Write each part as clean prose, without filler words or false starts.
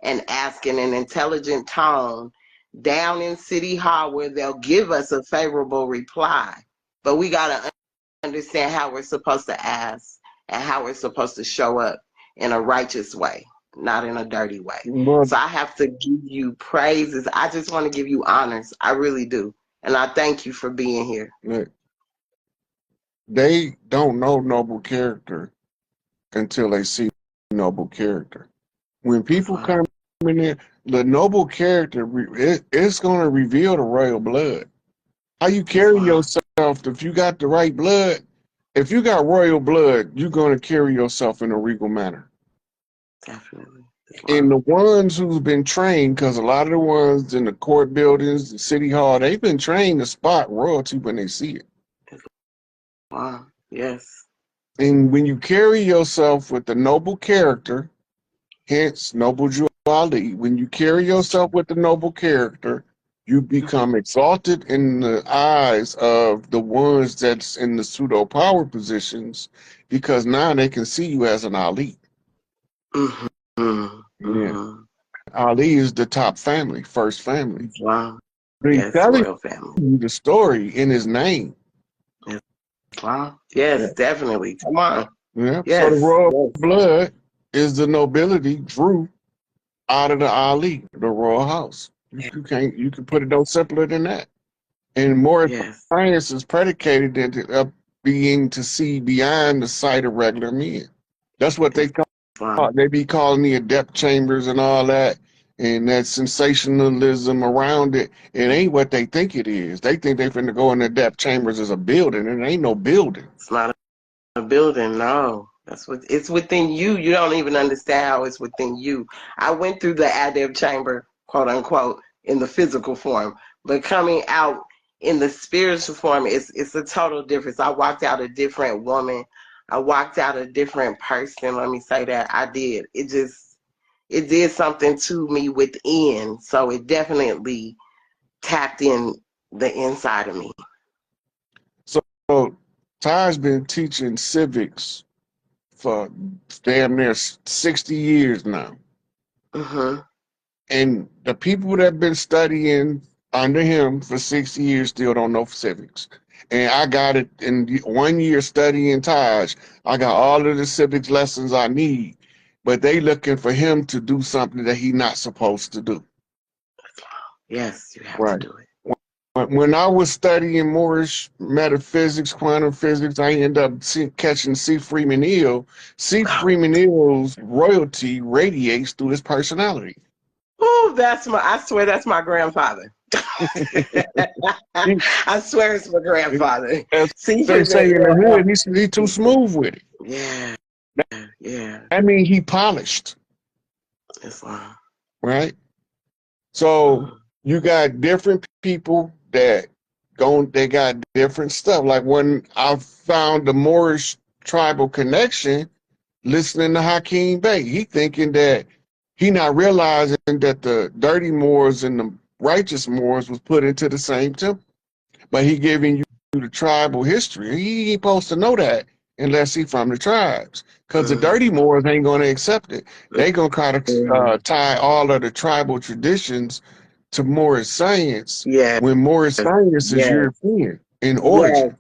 and ask in an intelligent tone down in City Hall where they'll give us a favorable reply. But we got to understand how we're supposed to ask and how we're supposed to show up in a righteous way, not in a dirty way. So I have to give you praises. I just want to give you honors. I really do. And I thank you for being here. They don't know noble character until they see noble character. When people come in there, the noble character, it's going to reveal the royal blood. How you carry yourself, if you got the right blood, if you got royal blood, you're going to carry yourself in a regal manner. Definitely. And the ones who's been trained, because a lot of the ones in the court buildings, the city hall, they've been trained to spot royalty when they see it. Wow. Yes. And when you carry yourself with the noble character, hence noble Ali, when you carry yourself with the noble character, you become exalted in the eyes of the ones that's in the pseudo power positions, because now they can see you as an Ali. Yeah. Ali is the top family, first family. Wow. But he's yes, telling royal family. you the story in his name. Yes. Wow. Yes, definitely. Come on. Yeah. Yes. So the royal blood is the nobility drew out of the Ali, the royal house. You can put it no simpler than that. And more science is predicated into being to see beyond the sight of regular men. That's what they call. They be calling the adept chambers and all that, and that sensationalism around it. It ain't what they think it is. They think they finna go in the adept chambers as a building, and it ain't no building. It's not a building, no. It's within you. You don't even understand how it's within you. I went through the adept chamber, quote unquote, in the physical form, but coming out in the spiritual form, it's a total difference. I walked out a different woman. I walked out a different person. Let me say that. I did. It did something to me within. So it definitely tapped in the inside of me. So Ty's been teaching civics for damn near 60 years now. And the people that have been studying under him for 60 years still don't know civics. And I got it in 1 year studying Taj. I got all of the civics lessons I need, but they looking for him to do something that he's not supposed to do. Yes, you have to do it. When I was studying Moorish metaphysics, quantum physics, I ended up catching C. Freeman Hill. C. Freeman Hill's royalty radiates through his personality. Oh, I swear that's my grandfather. I swear it's my grandfather. See, they say in the hood, he's too smooth with it. Yeah. Yeah. I mean, he polished. Islam. Right? So you got different people that they got different stuff. Like when I found the Moorish tribal connection, listening to Hakeem Bey, he thinking that he not realizing that the dirty Moors and the righteous Moors was put into the same temple. But he giving you the tribal history. He ain't supposed to know that unless he from the tribes. Because the dirty Moors ain't going to accept it. They going to try to tie all of the tribal traditions to Moorish science, when Moorish science is European in origin.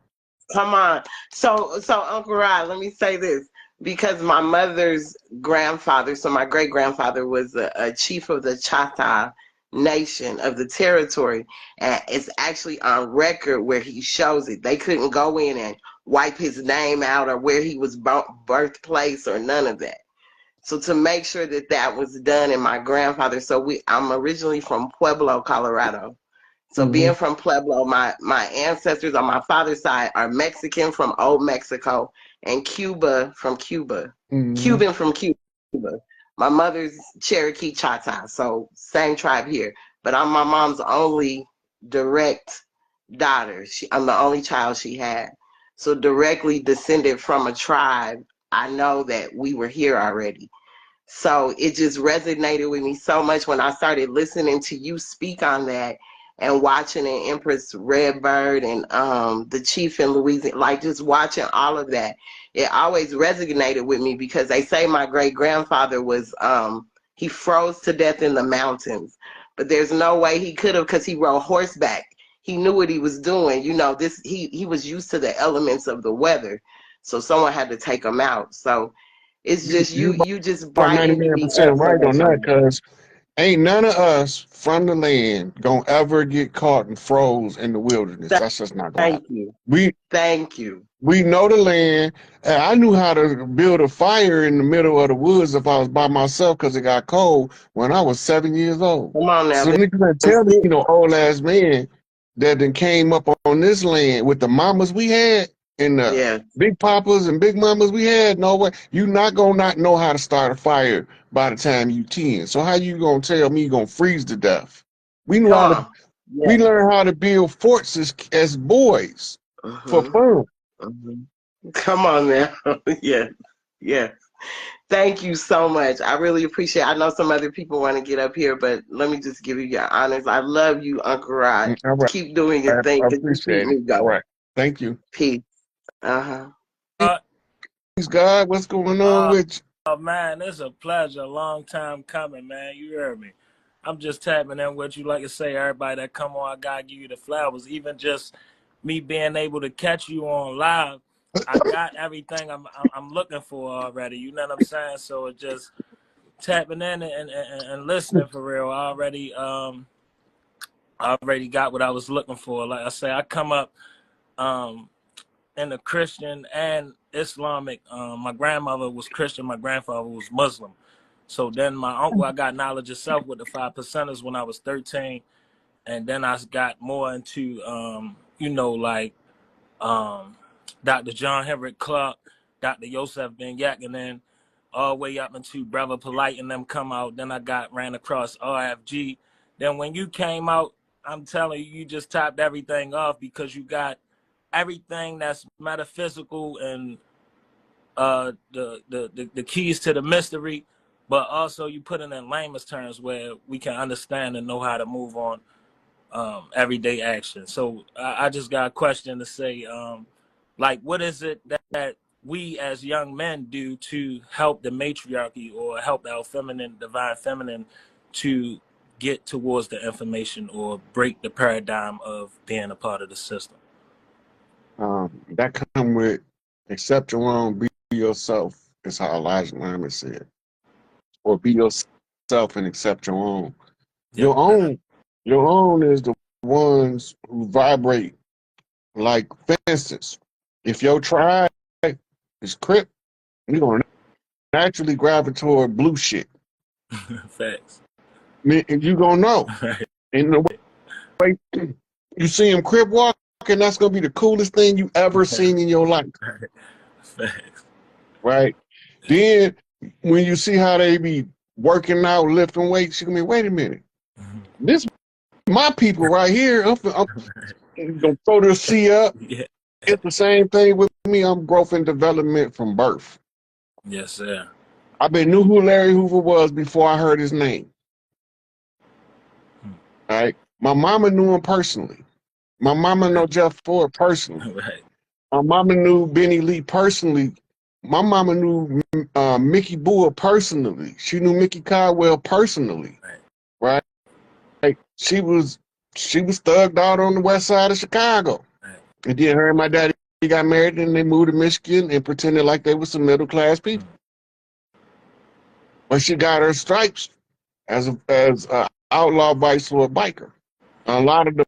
Come on. So Uncle Rod, let me say this. Because my mother's grandfather, so my great-grandfather was a chief of the Chata nation of the territory, and it's actually on record where he shows it. They couldn't go in and wipe his name out or where he was birthplace or none of that. So to make sure that that was done, and my grandfather, I'm originally from Pueblo, Colorado. So being from Pueblo, my ancestors on my father's side are Mexican from old Mexico and Cuba from Cuba. Cuban from Cuba. My mother's Cherokee Chata, so same tribe here. But I'm my mom's only direct daughter. I'm the only child she had. So directly descended from a tribe, I know that we were here already. So it just resonated with me so much when I started listening to you speak on that and watching an Empress Redbird and the Chief in Louisiana, like just watching all of that. It always resonated with me because they say my great-grandfather was, He froze to death in the mountains. But there's no way he could have, because he rode horseback. He knew what he was doing. You know, he was used to the elements of the weather. So someone had to take him out. So it's just you just about brighten me 99% up so right on much. that, because ain't none of us from the land gonna ever get caught and froze in the wilderness. That's just not gonna happen. Thank you. We Thank you. we know the land. And I knew how to build a fire in the middle of the woods if I was by myself because it got cold when I was 7 years old. Come on now. So niggas ain't tell me, you know, old ass man that then came up on this land with the mamas we had and the Yeah. big papas and big mamas we had. No way. You not gonna not know how to start a fire by the time you 10. So how you gonna tell me you gonna freeze to death? We knew Come how to on. Yeah. we learned how to build forts as boys for fun. Come on now. Yeah. Yeah. Thank you so much. I really appreciate it. I know some other people want to get up here, but let me just give you your honors. I love you, Uncle Rod. All right. Keep doing I your thing because you keep appreciate me it. going. All right. Thank you. Peace. Uh-huh. Thanks, God. What's going on with you? Oh man, it's a pleasure. A long time coming, man. You heard me. I'm just tapping in with you. Like I say, everybody that come on, I gotta give you the flowers. Even just me being able to catch you on live, I got everything I'm looking for already. You know what I'm saying? So it just tapping in and listening for real. I already got what I was looking for. Like I say, I come up in the Christian and Islamic. My grandmother was Christian. My grandfather was Muslim. So then my uncle, I got knowledge of self with the 5 percenters when I was 13. And then I got more into, like Dr. John Henrik Clark, Dr. Yosef Ben Yak, and then all the way up into Brother Polite and them come out. Then I ran across RFG. Then when you came out, I'm telling you, you just topped everything off because you got everything that's metaphysical and the keys to the mystery, but also you put it in layman's terms where we can understand and know how to move on everyday action. So I just got a question to say, like, what is it that we as young men do to help the matriarchy or help our divine feminine to get towards the information or break the paradigm of being a part of the system? That come with accept your own, be yourself, is how Elijah Muhammad said. Or be yourself and accept your own. Yep. Your own is the ones who vibrate like, for instance, if your tribe is Crip, you're gonna naturally gravitate toward blue shit. Facts. You gonna know. Right. And the way you see him Crip walk, and that's gonna be the coolest thing you ever seen in your life. Facts. Right? Then when you see how they be working out, lifting weights, you can be, wait a minute. This my people right here. I'm gonna throw this C up. Yeah. It's the same thing with me. I'm growth and development from birth. Yes, sir. I knew who Larry Hoover was before I heard his name. All right. My mama knew him personally. My mama knew Jeff Ford personally. Right. My mama knew Benny Lee personally. My mama knew Mickey Boer personally. She knew Mickey Caldwell personally. Right? She was thugged out on the west side of Chicago. Right. And then her and my daddy got married and they moved to Michigan and pretended like they were some middle class people. But she got her stripes as a outlaw vice lord biker. A lot of the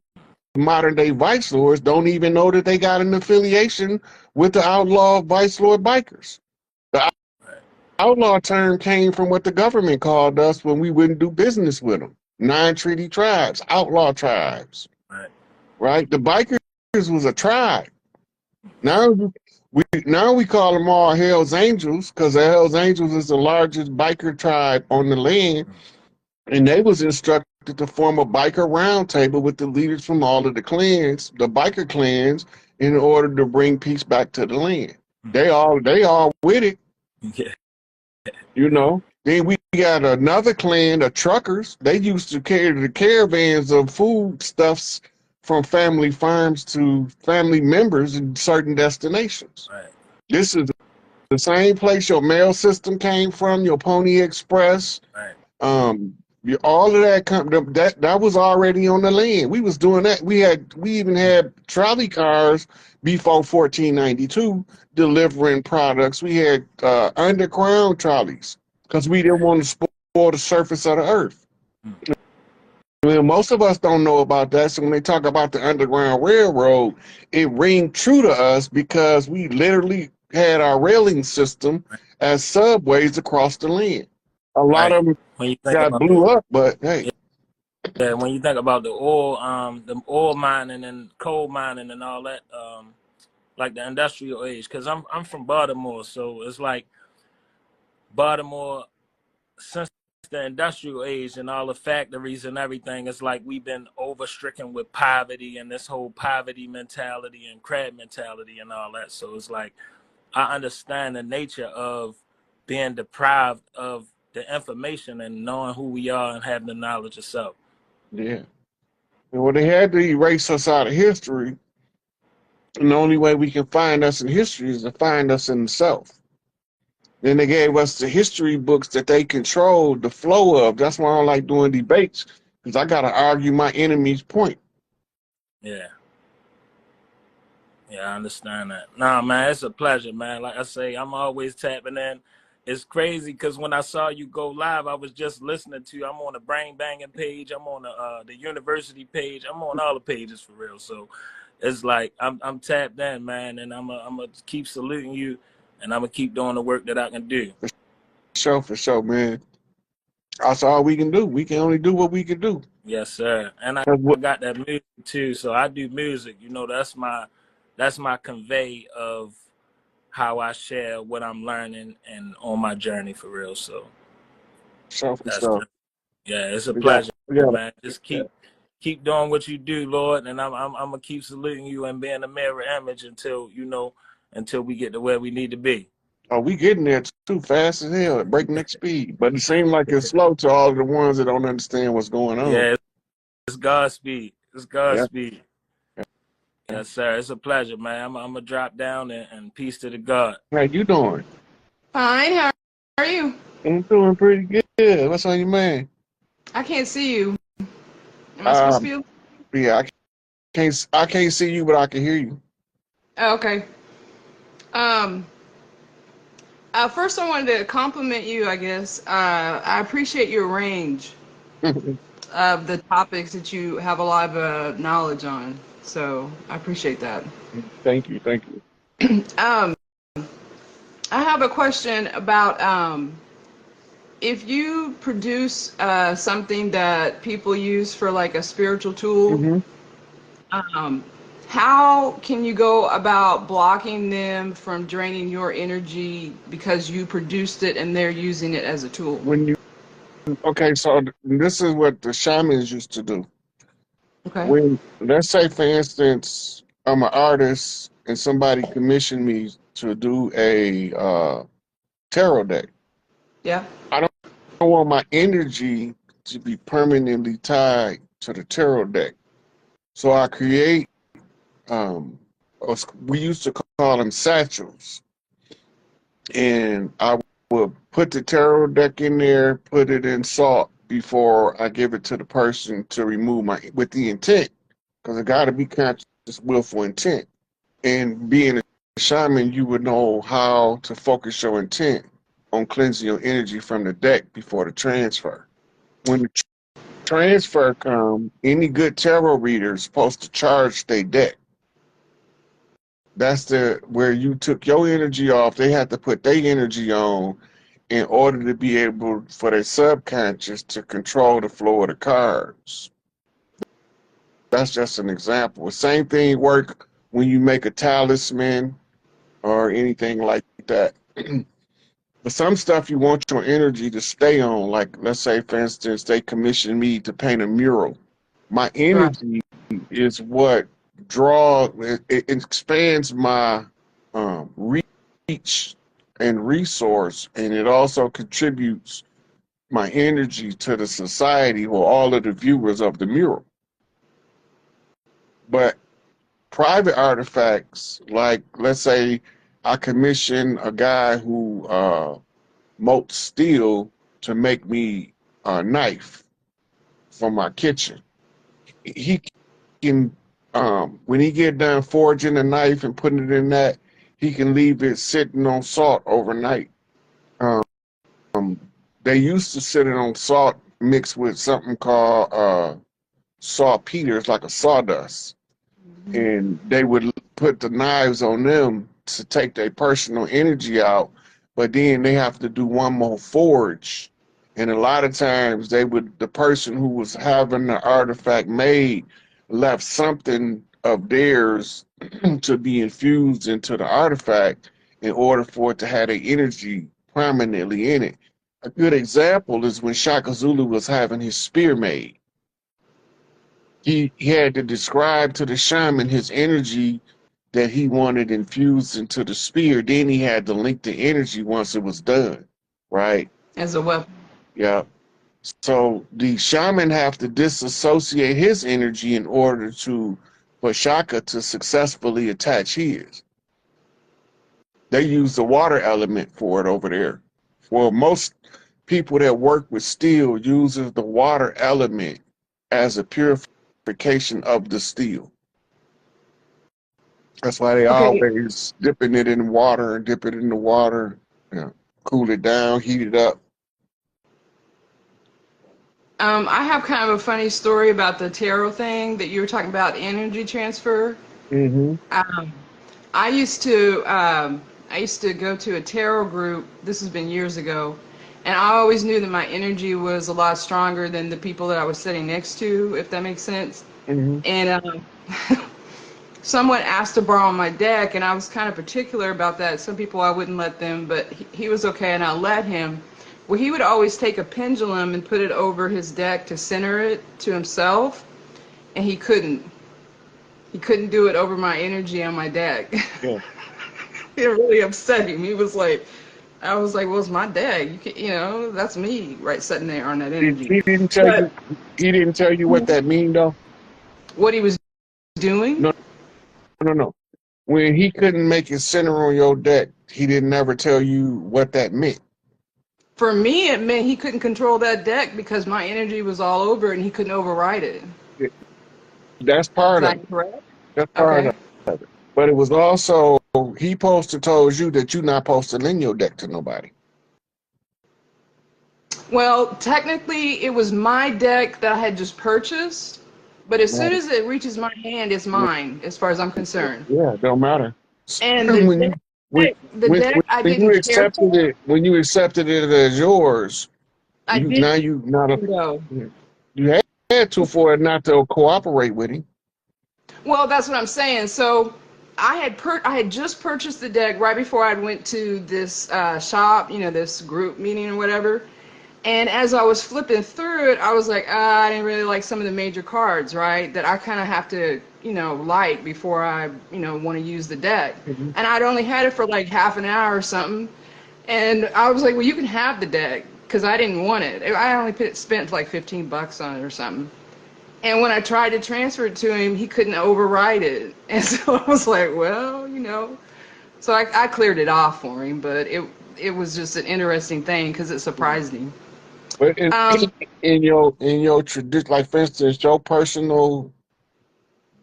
modern day vice lords don't even know that they got an affiliation with the outlaw vice lord bikers. The outlaw term came from what the government called us when we wouldn't do business with them. Non-treaty tribes, outlaw tribes. Right? The bikers was a tribe. Now we call them all Hell's Angels because the Hell's Angels is the largest biker tribe on the land, and they was instructed to form a biker roundtable with the leaders from all of the clans, the biker clans, in order to bring peace back to the land. They all with it. Yeah. You know. Then we got another clan, the truckers. They used to carry the caravans of foodstuffs from family farms to family members in certain destinations. Right. This is the same place your mail system came from, your Pony Express, right. All of that was already on the land. We was doing that. We even had trolley cars before 1492 delivering products. We had underground trolleys because we didn't want to spoil the surface of the earth. Well, most of us don't know about that. So when they talk about the Underground Railroad, it rang true to us because we literally had our railing system as subways across the land. A lot Right. of them When you think got about blew up, but hey. yeah, when you think about the oil mining and coal mining and all that, like the industrial age, because I'm from Baltimore, so it's like Baltimore since the industrial age and all the factories and everything, it's like we've been overstricken with poverty and this whole poverty mentality and crab mentality and all that. So it's like I understand the nature of being deprived of the information and knowing who we are and having the knowledge of self. Yeah. And when they had to erase us out of history, and the only way we can find us in history is to find us in the self. Then they gave us the history books that they controlled the flow of. That's why I don't like doing debates, because I got to argue my enemy's point. Yeah. Yeah, I understand that. Nah, man, it's a pleasure, man. Like I say, I'm always tapping in. It's crazy because when I saw you go live, I was just listening to you. I'm on the Brain Banging page. I'm on the university page. I'm on all the pages for real. So it's like I'm tapped in, man, and I'm gonna keep saluting you, and I'm gonna keep doing the work that I can do. For sure, man. That's all we can do. We can only do what we can do. Yes, sir. And I got that music too. So I do music. You know, that's my convey of how I share what I'm learning and on my journey for real. So that's yeah, it's a pleasure, man. Just keep doing what you do, Lord, and I'm gonna keep saluting you and being a mirror image until we get to where we need to be. Oh, we getting there too fast as hell at breakneck speed. But it seems like it's slow to all of the ones that don't understand what's going on. Yeah, it's Godspeed. It's Godspeed. Yeah. Yes, sir. It's a pleasure, man. I'm gonna drop down and peace to the God. How you doing? Fine. How are you? I'm doing pretty good. What's on your mind? I can't see you. Am I supposed to be? Yeah, I can't see you, but I can hear you. Oh, okay. First I wanted to compliment you, I guess. I appreciate your range of the topics that you have a lot of knowledge on. So I appreciate that. Thank you. Um, I have a question about if you produce something that people use for like a spiritual tool, Mm-hmm. um, how can you go about blocking them from draining your energy because you produced it and they're using it as a tool? Okay, so this is what the shamans used to do. Okay. When, let's say, for instance, I'm an artist and somebody commissioned me to do a tarot deck. Yeah. I don't want my energy to be permanently tied to the tarot deck. So I create, um, we used to call them satchels. And I will put the tarot deck in there, put it in salt before I give it to the person to remove with the intent, because it got to be conscious, willful intent. And being a shaman, you would know how to focus your intent on cleansing your energy from the deck before the transfer. When the transfer comes, any good tarot reader is supposed to charge their deck. That's where you took your energy off. They have to put their energy on in order to be able for their subconscious to control the flow of the cards. That's just an example. The same thing work when you make a talisman or anything like that. But some stuff you want your energy to stay on. Like, let's say, for instance, they commission me to paint a mural. My Right. energy is what it expands my reach and resource, and it also contributes my energy to the society or all of the viewers of the mural. But private artifacts, like let's say I commission a guy who molds steel to make me knife from my kitchen. He can, when he get done forging a knife and putting it in that, he can leave it sitting on salt overnight. Um, they used to sit it on salt mixed with something called saltpeter. It's like a sawdust, and they would put the knives on them to take their personal energy out, but then they have to do one more forge. And a lot of times the person who was having the artifact made left something of theirs to be infused into the artifact in order for it to have the energy prominently in it. A good example is when Shaka Zulu was having his spear made. He had to describe to the shaman his energy that he wanted infused into the spear. Then he had to link the energy once it was done, right? As a weapon. Yeah. So the shaman have to disassociate his energy in order for Shaka to successfully attach his. They use the water element for it over there. Well, most people that work with steel uses the water element as a purification of the steel. That's why they Okay. always dipping it in water and dip it in the water, cool it down, heat it up. I have kind of a funny story about the tarot thing that you were talking about, energy transfer. Mm-hmm. Um, I used to go to a tarot group. This has been years ago, and I always knew that my energy was a lot stronger than the people that I was sitting next to, if that makes sense. Mm-hmm. And someone asked to borrow my deck, and I was kind of particular about that. Some people I wouldn't let them, but he was okay, and I let him. Well, he would always take a pendulum and put it over his deck to center it to himself, and he couldn't. He couldn't do it over my energy on my deck. Yeah. It really upset him. He was like, I was like, well, it's my deck. That's me, right, sitting there on that energy. He didn't tell But you. He didn't tell you what that mean though. what he was doing, No, no, no. When he couldn't make it center on your deck, he didn't ever tell you what that meant. for me, it meant he couldn't control that deck because my energy was all over it and he couldn't override it. That's Is part of that it. correct? That's part Okay. of it. But it was also he supposed to told you that you're not supposed to lend your deck to nobody. Well, technically, it was my deck that I had just purchased, but as soon Right. as it reaches my hand, it's mine, as far as I'm concerned. Yeah, it don't matter. And the when you when, deck, the deck I when you didn't care accepted for, it as yours, I didn't you not a go. you had to for it not to cooperate with him. Well, that's what I'm saying. So I had just purchased the deck right before I went to this shop, this group meeting or whatever. And as I was flipping through it, I was like, I didn't really like some of the major cards, right? That I kind of have to, like before I, want to use the deck. Mm-hmm. And I'd only had it for like half an hour or something. And I was like, well, you can have the deck because I didn't want it. I only spent like $15 on it or something. And when I tried to transfer it to him, he couldn't override it. And so I was like, well, So I cleared it off for him, but it was just an interesting thing because it surprised him. But Um, in your tradition, like for instance, your personal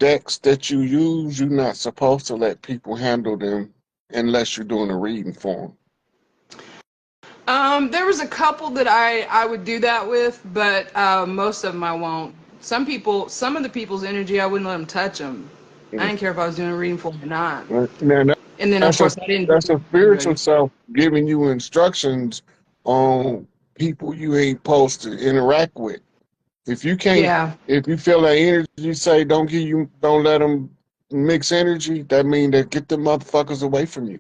decks that you use, you're not supposed to let people handle them unless you're doing a reading for them. there was a couple that I would do that with, but most of them I won't. Some of the people's energy, I wouldn't let them touch them. I didn't care if I was doing a reading for them or not. Now, And then, of that's a course, I didn't do that's it a for spiritual everybody. self giving you instructions on people you ain't supposed to interact with. If you can't, Yeah, if you feel that energy, say don't let them mix energy. That means that get the motherfuckers away from you.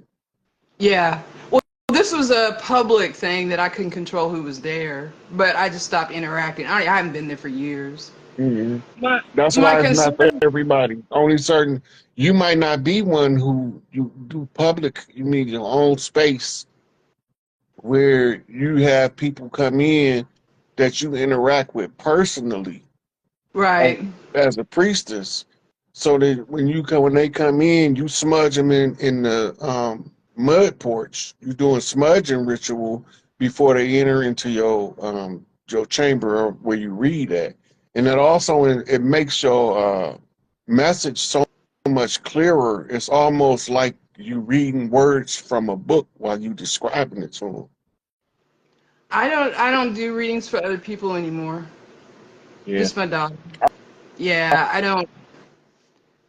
yeah. Well, this was a public thing that I couldn't control who was there, but I just stopped interacting. I haven't been there for years. Hmm. My That's my why it's not for concern. everybody. Only certain. You might not be one who you do public. You need your own space where you have people come in that you interact with personally as, Right. as a priestess, so that when they come in, you smudge them in the mud porch. You're doing smudging ritual before they enter into your your chamber where you read at, and it also it makes your message so much clearer. It's almost like you reading words from a book while you describing it to them. I don't do readings for other people anymore. Yeah, Just my dog. Yeah, I don't.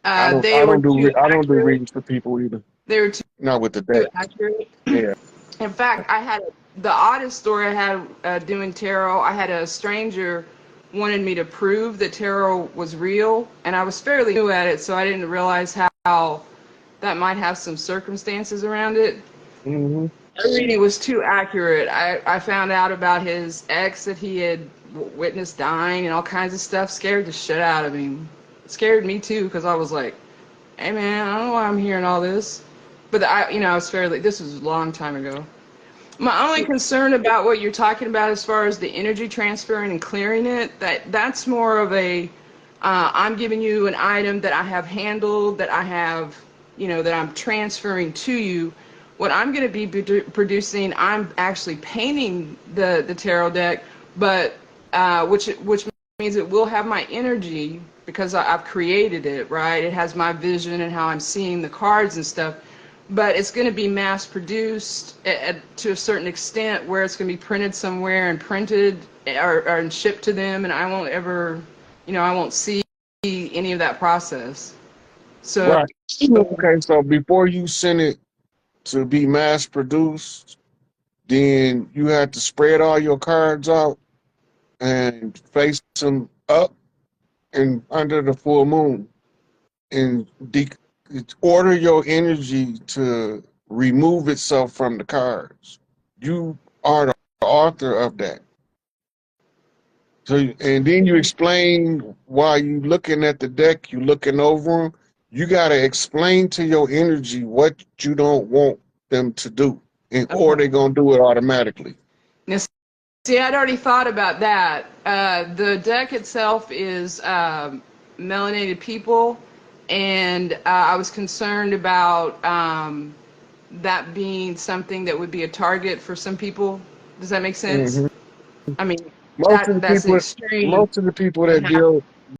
I They were don't do too I don't do accurate. readings for people either. They were Not with the too deck. accurate. Yeah. In fact, I had the oddest story I had doing tarot. I had a stranger wanted me to prove that tarot was real, and I was fairly new at it, so I didn't realize how that might have some circumstances around it. Hmm. My reading was too accurate. I found out about his ex that he had witnessed dying and all kinds of stuff. Scared the shit out of him. Scared me too, because I was like, hey man, I don't know why I'm hearing all this. But I was fairly, this was a long time ago. My only concern about what you're talking about as far as the energy transferring and clearing it, that's more of a, I'm giving you an item that I have handled, that I have, that I'm transferring to you. What I'm going to be producing, I'm actually painting the tarot deck, but which means it will have my energy because I've created it, right? It has my vision and how I'm seeing the cards and stuff, but it's going to be mass produced to a certain extent where it's going to be printed somewhere and printed or shipped to them, and I won't ever, I won't see any of that process. So, Right. Okay, so before you send it to be mass produced, then you have to spread all your cards out and face them up and under the full moon, and order your energy to remove itself from the cards. You are the author of that. So, and then you explain while you looking at the deck, you looking over them. You got to explain to your energy what you don't want them to do, and or okay. they're gonna do it automatically. Now, see, I'd already thought about that. The deck itself is melanated people, and I was concerned about that being something that would be a target for some people. Does that make sense? Hmm. I mean, Most of the that's an people, extreme most of the people and that how. deal,